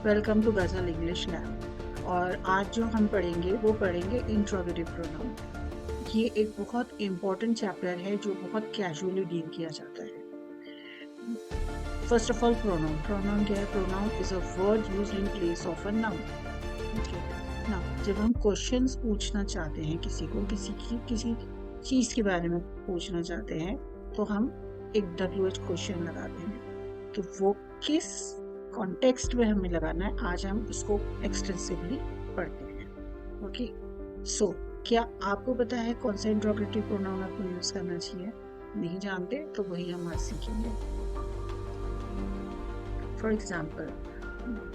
Welcome to गजल English lab. और आज जो हम पढ़ेंगे इंट्रोगेटिव प्रोनाउन। ये एक बहुत इम्पोर्टेंट चैप्टर है जो बहुत कैजुअली डील किया जाता है। फर्स्ट ऑफ ऑल, प्रोनाउन क्या है? Pronoun is a word used in place of a noun. Now जब हम क्वेश्चंस पूछना चाहते हैं किसी चीज के बारे में पूछना चाहते हैं तो हम एक WH क्वेश्चन लगाते हैं। तो वो किस कॉन्टेक्स्ट में हमें लगाना है, आज हम उसको एक्सटेंसिवली पढ़ते हैं। ओके, सो क्या आपको पता है कौन सा इंट्रोगेटिव प्रोनाउन आपको यूज करना चाहिए? नहीं जानते तो वही हम आज सीखेंगे। फॉर एग्जाम्पल,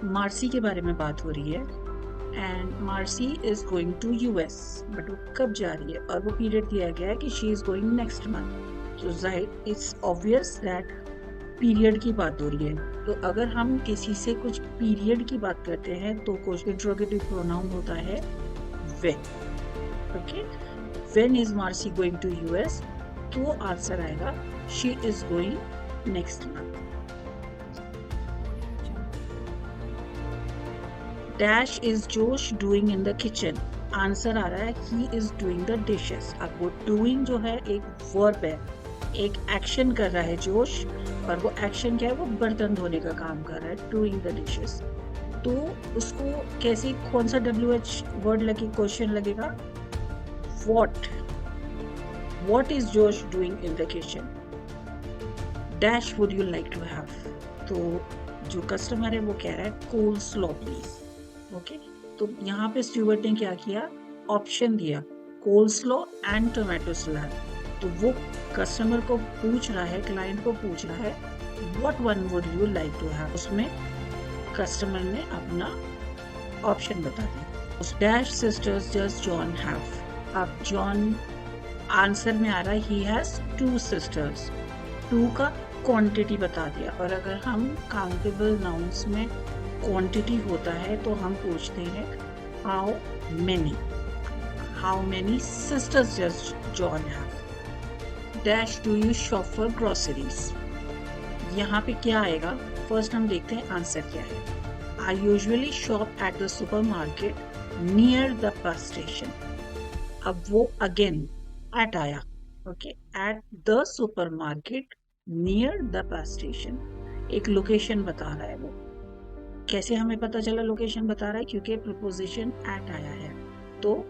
मार्सी के बारे में बात हो रही है and Marcy is going to US, but वो कब जा रही है और वो पीरियड दिया गया है कि she is going next month. So जाहिर इट्स ऑब्वियस दैट पीरियड की बात हो रही है। तो अगर हम किसी से कुछ पीरियड की बात करते हैं तो कुछ इंट्रोगेटिव प्रोनाउन होता है when. Okay, when is Marcy going to US? तो आंसर आएगा she is going next month. Dash is Josh doing in the kitchen. Answer आ रहा है he is doing the dishes. अब वो डूइंग जो है एक वर्ब है, एक एक्शन कर रहा है जोश, और वो एक्शन क्या है? वो बर्तन धोने का काम कर रहा है, डूइंग द डिशेस। तो उसको कैसे, कौन सा WH वर्ड लगे, क्वेश्चन लगेगा? What is Josh doing in the kitchen? Dash would you like to have? तो जो कस्टमर है वो कह रहा है कोल्ड स्लो प्लीज। ओके, तो यहाँ पे स्टीवर्ड ने क्या किया? ऑप्शन दिया, कोल्ड स्लो एंड टोमेटो सलाद। तो वो कस्टमर को पूछ रहा है, क्लाइंट को पूछ रहा है what one would you like to have. उसमें कस्टमर ने अपना ऑप्शन बता दिया। उस dash sisters just John have. अब जॉन आंसर में आ रहा है ही हैज 2 सिस्टर्स। 2 का क्वांटिटी बता दिया। और अगर हम काउंटेबल नाउन्स में क्वांटिटी होता है तो हम पूछते हैं how many sisters just John have. Dash do you shop for groceries? यहाँ पे क्या आएगा? फर्स्ट हम देखते हैं आंसर क्या है। आई usually shop at the supermarket near the bus station. अब वो अगेन एट आया। Okay, eight the supermarket near the bus station, एक लोकेशन बता रहा है। वो कैसे हमें पता चला लोकेशन बता रहा है? क्योंकि प्रीपोजिशन एट आया है। तो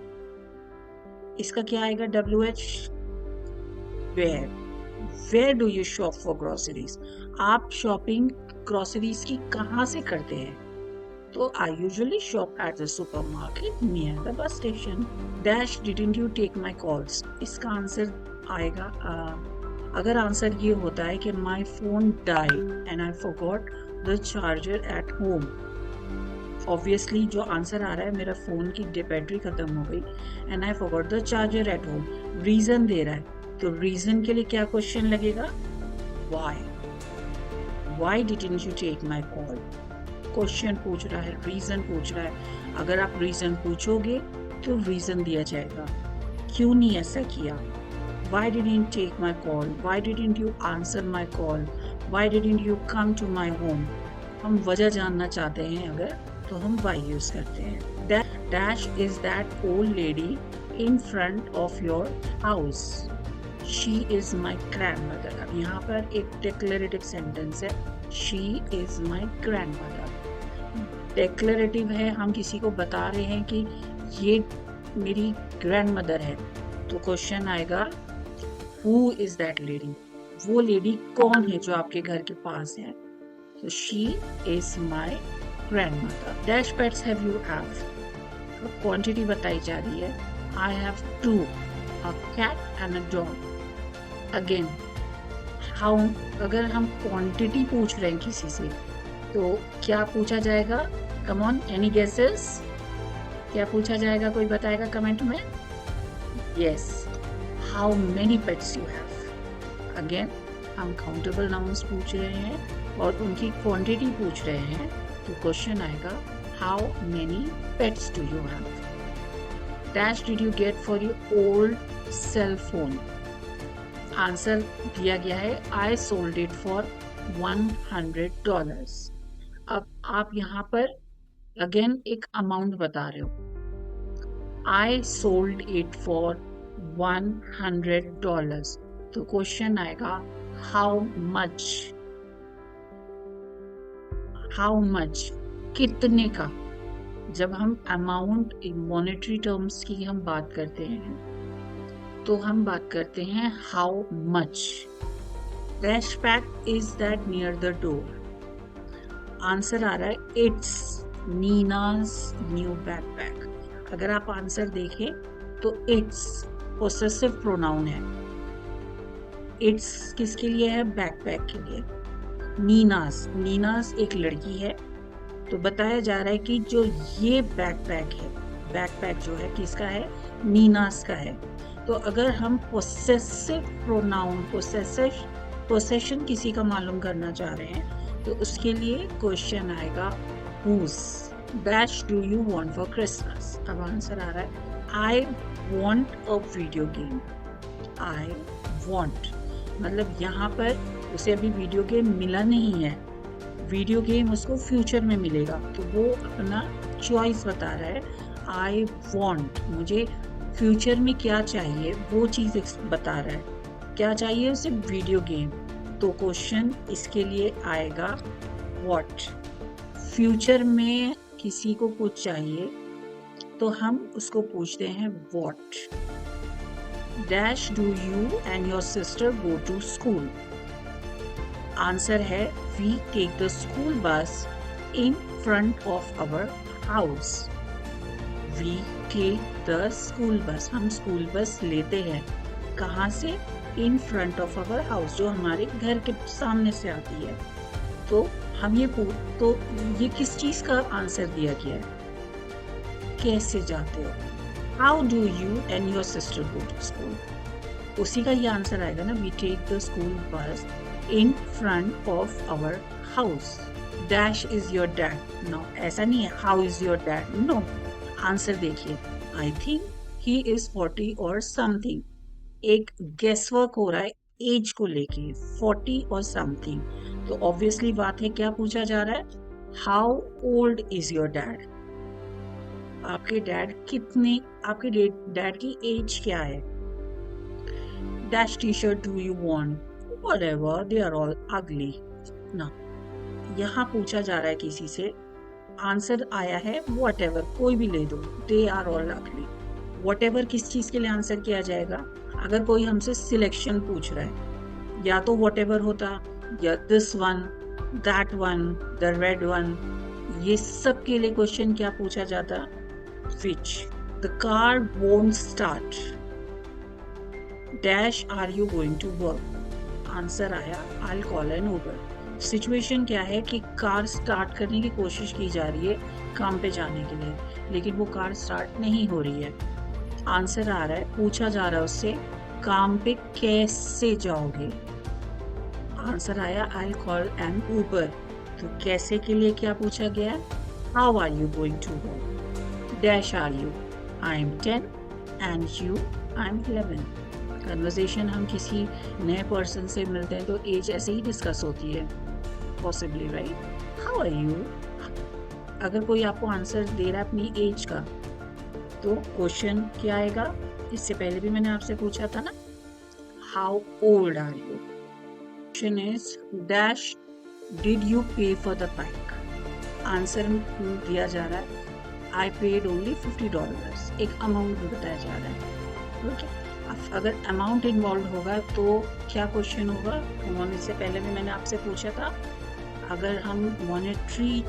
इसका क्या आएगा? WH where do you shop for groceries? आप शॉपिंग ग्रोसरीज की कहाँ से करते हैं? तो I usually shop at the supermarket near the bus station. Dash didn't you take my calls? इसका आंसर आएगा, अगर आंसर ये होता है कि my phone died and I forgot the charger at home. Obviously जो आंसर आ रहा है, मेरा फोन की बैटरी खत्म हो गई and I forgot the charger at home. Reason दे रहा है, तो रीजन के लिए क्या क्वेश्चन लगेगा? Why didn't you take my call? Question पूछ रहा है, रीजन पूछ रहा है। अगर आप रीजन पूछोगे तो रीजन दिया जाएगा, क्यों नहीं ऐसा किया? Why didn't you take my call? Why didn't you answer my call? Why didn't you come to my home? हम वजह जानना चाहते हैं अगर, तो हम why यूज करते हैं। Dash is that old lady in front of your house. She is my grandmother. अब यहाँ पर एक declarative sentence है, she is my grandmother. Declarative है, हम किसी को बता रहे हैं कि ये मेरी grandmother है। तो क्वेश्चन आएगा Who is that lady? वो लेडी कौन है जो आपके घर के पास है? So she is my grandmother. Dash pets have you have? Quantity बताई जा रही है। I have 2, a cat and a dog. Again, how? अगर हम क्वांटिटी पूछ रहे हैं किसी से तो क्या पूछा जाएगा? Come on, any guesses? क्या पूछा जाएगा? कोई बताएगा कमेंट में? Yes. How many pets you have? Again, हम countable nouns पूछ रहे हैं और उनकी क्वांटिटी पूछ रहे हैं। तो क्वेश्चन आएगा How many pets do you have? Dash did you get for your old cell phone? Answer दिया गया है I sold it for $100. अब आप यहाँ पर अगेन एक अमाउंट बता रहे हो, आई सोल्ड इट फॉर $100, तो क्वेश्चन आएगा हाउ मच, हाउ मच कितने का। जब हम अमाउंट मॉनेटरी टर्म्स की हम बात करते हैं तो हम बात करते हैं how much. Dash pack is that near the door. Answer आ रहा है इट्स नीनाज न्यू बैकपैक। अगर आप आंसर देखें तो इट्स पोसेसिव प्रोनाउन है। इट्स किसके लिए है? बैकपैक के लिए। नीनाज, नीनाज एक लड़की है, तो बताया जा रहा है कि जो ये बैकपैक है, बैकपैक जो है किसका है? नीनाज का है। तो अगर हम पोसेसिव प्रोनाउन, पोसेशन किसी का मालूम करना चाह रहे हैं तो उसके लिए क्वेश्चन आएगा whose. Dash do you want for Christmas. अब आंसर आ रहा है I want a video game. I want मतलब यहाँ पर उसे अभी वीडियो गेम मिला नहीं है, वीडियो गेम उसको फ्यूचर में मिलेगा, तो वो अपना चॉइस बता रहा है। आई वांट, मुझे फ्यूचर में क्या चाहिए वो चीज बता रहा है। क्या चाहिए उसे? Video game. तो क्वेश्चन इसके लिए आएगा व्हाट। फ्यूचर में किसी को कुछ चाहिए तो हम उसको पूछते हैं what. Dash do you and your sister go to school. Answer है we take the school bus in front of our house. We take the school bus, हम स्कूल बस लेते हैं। कहाँ से? In front of our house, जो हमारे घर के सामने से आती है। तो हम तो ये किस चीज का आंसर दिया गया है? कैसे जाते हो? How do you and your sister go to school. उसी का ये आंसर आएगा ना, we take the school bus in front of our house. Dash is your dad. No, ऐसा नहीं है how is your dad, no. Answer देखिए, I think he is 40 और समथिंग। एक गेस वर्क हो रहा है एज को लेके, 40 और समथिंग। तो ऑब्वियसली बात है, क्या पूछा जा रहा है? How old is your dad. आपके डैड कितने, आपके डैड की एज क्या है? Dash t-shirt do you want? Whatever, they are all ugly. ना, यहाँ पूछा जा रहा है किसी से, आंसर आया है whatever, कोई भी ले दो, they are all ugly. Whatever किस चीज के लिए आंसर किया जाएगा? अगर कोई हमसे सिलेक्शन पूछ रहा है, या तो whatever होता, या this one, that one, the red one, ये सब के लिए क्वेश्चन क्या पूछा जाता? Which? The car won't start. Dash are you going to work. Answer आया I call an Uber. Situation क्या है कि कार स्टार्ट करने की कोशिश की जा रही है काम पे जाने के लिए, लेकिन वो कार स्टार्ट नहीं हो रही है। आंसर आ रहा है, पूछा जा रहा है उससे काम पे कैसे जाओगे। आंसर आया आई कॉल एन उबर। तो कैसे के लिए क्या पूछा गया है? How are you going to work. Dash are you, I am 10 and you, I am 11। Conversation हम किसी नए पर्सन से मिलते हैं तो एज ऐसे ही डिस्कस होती है, possibly, right? How are you. अगर कोई आपको आंसर दे रहा है अपनी एज का, तो क्वेश्चन क्या आएगा? इससे पहले भी मैंने आपसे पूछा था ना, how old are you. Question is dash did you pay for the bike. Answer दिया जा रहा है आई पेड ओनली $50। एक अमाउंट भी बताया जा रहा है, ओके। अगर अमाउंट इन्वॉल्व होगा तो क्या क्वेश्चन होगा? इससे पहले भी मैंने आपसे पूछा था, अगर हम मॉनेटरी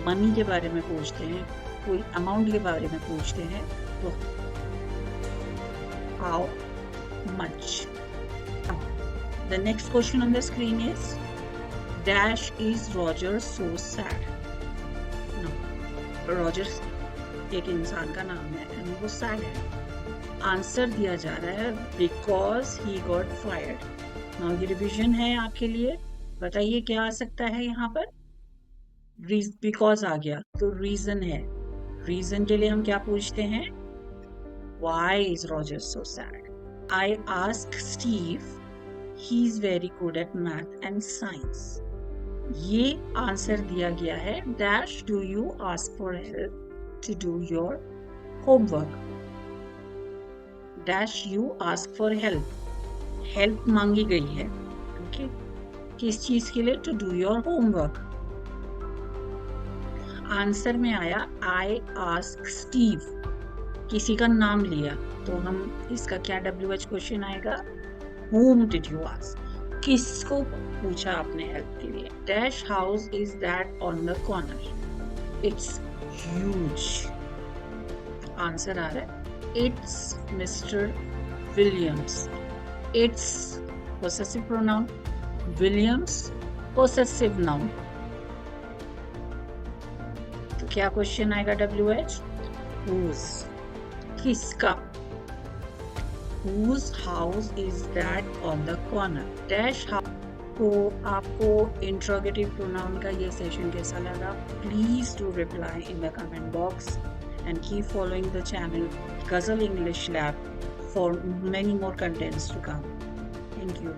मनी के बारे में पूछते हैं, कोई अमाउंट के बारे में पूछते हैं, तो how much. The next question on the screen is dash is Roger so sad. Roger एक इंसान का नाम है एंड वो सैड है। आंसर दिया जा रहा है because he got fired. Now ये रिविजन है आपके लिए, बताइए क्या आ सकता है यहाँ पर? बिकॉज आ गया तो रीजन है, रीजन के लिए हम क्या पूछते हैं? Why is Roger so sad. I ask Steve, he is very good at math and science. ये आंसर दिया गया है, dash do you ask for help to do your homework. Dash you ask for help, help मांगी गई है, okay, किस चीज के लिए? To do your homework. Answer में आया आई आस्क स्टीव, किसी का नाम लिया, तो हम इसका क्या WH क्वेश्चन आएगा? whom did you ask, किसको पूछा आपने हेल्प के लिए? Dash house is that on the corner, it's huge. Answer आ रहा है it's Mister Williams. It's possessive pronoun, Williams possessive noun, तो क्या क्वेश्चन आएगा WH? whose, किसका? whose house is that on the corner, dash house। तो आपको interrogative pronoun का ये सेशन कैसा लगा? Please do reply in the comment box and keep following the channel Ghazal English Lab for many more contents to come. Thank you.